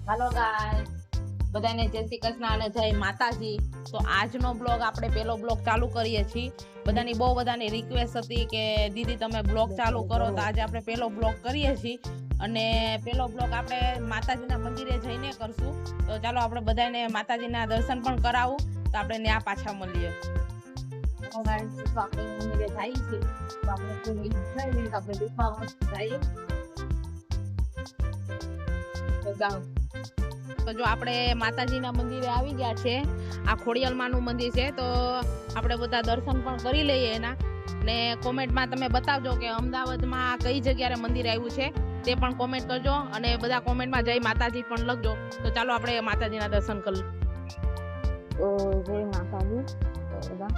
હાલો guys, બધાને જય શ્રી કૃષ્ણ અને જય માતાજી। તો આજનો બ્લોગ આપણે પેલો બ્લોગ ચાલુ કરીએ છીએ। બધાની બહુ બધાની રિક્વેસ્ટ હતી કે દીદી તમે બ્લોગ ચાલુ કરો, તો આજે આપણે પેલો બ્લોગ કરીએ છીએ અને પેલો બ્લોગ આપણે માતાજીના મંદિરે જઈને કરશું। તો ચાલો આપણે બધાને માતાજીના દર્શન પણ કરાવું, તો આપણે ત્યાં પાછા મળીએ। આપણે મંદિરે જઈએ છીએ, તો આપણે જઈએ તો જો આપણે માતાજીના મંદિરે આવી ગયા છે। આ ખોડિયાલમાનું મંદિર છે, તો આપણે બધા દર્શન પણ કરી લઈએ એના। ને કોમેન્ટમાં તમે બતાવજો કે અમદાવાદમાં કઈ જગ્યાએ મંદિર આવ્યું છે, તે પણ કોમેન્ટ કરજો અને બધા કોમેન્ટમાં જય માતાજી પણ લખજો। તો ચાલો આપણે માતાજીના દર્શન કરી લઈએ। તો જય માતાજી બધા।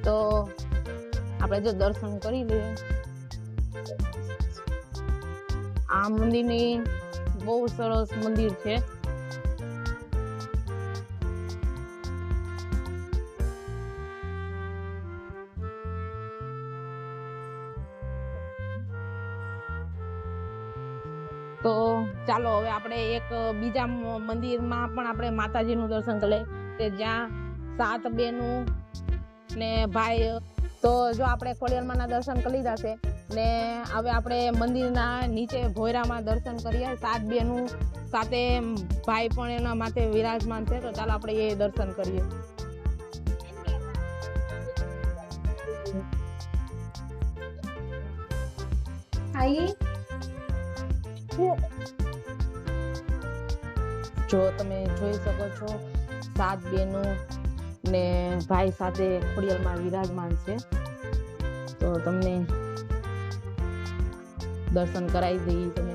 તો આપણે જો દર્શન કરી લઈએ। આ મંદિરની બહુ સરસ મંદિર છે। તો ચાલો હવે આપણે એક બીજા મંદિરમાં પણ આપણે માતાજીનું દર્શન કરી લઈએ, કે જ્યાં 7 બહેનું ને ભાઈ। તો જો આપણે ખોડિયાલમાના દર્શન કરી લીધા છે ને હવે આપણે મંદિરના નીચે ભોયરામાં દર્શન કરીએ। 7 બહેનું સાથે ભાઈ પણ એના માથે વિરાજમાન છે, તો ચાલો આપણે એ દર્શન કરીએ। જો તમે જોઈ શકો છો 7 બહેનું ને ભાઈ સાથે ખોડિયાલમાં વિરાજમાન છે, તો તમને દર્શન કરાવી દઈએ। તમે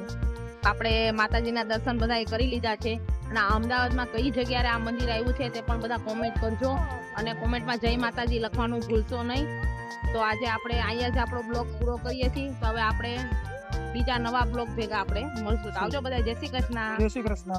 આપણે માતાજીના દર્શન બધા કરી લીધા છે અને અમદાવાદમાં કઈ જગ્યાએ આ મંદિર આવ્યું છે તે પણ બધા કોમેન્ટ કરજો અને કોમેન્ટમાં જય માતાજી લખવાનું ભૂલશો નહીં। તો આજે આપણે અહીંયા જ આપણો બ્લોગ પૂરો કરીએ છીએ। તો હવે આપણે બીજા નવા બ્લોગ ભેગા આપણે મળશું। તો આવજો બધા, જય શ્રી કૃષ્ણ। જય શ્રી કૃષ્ણ।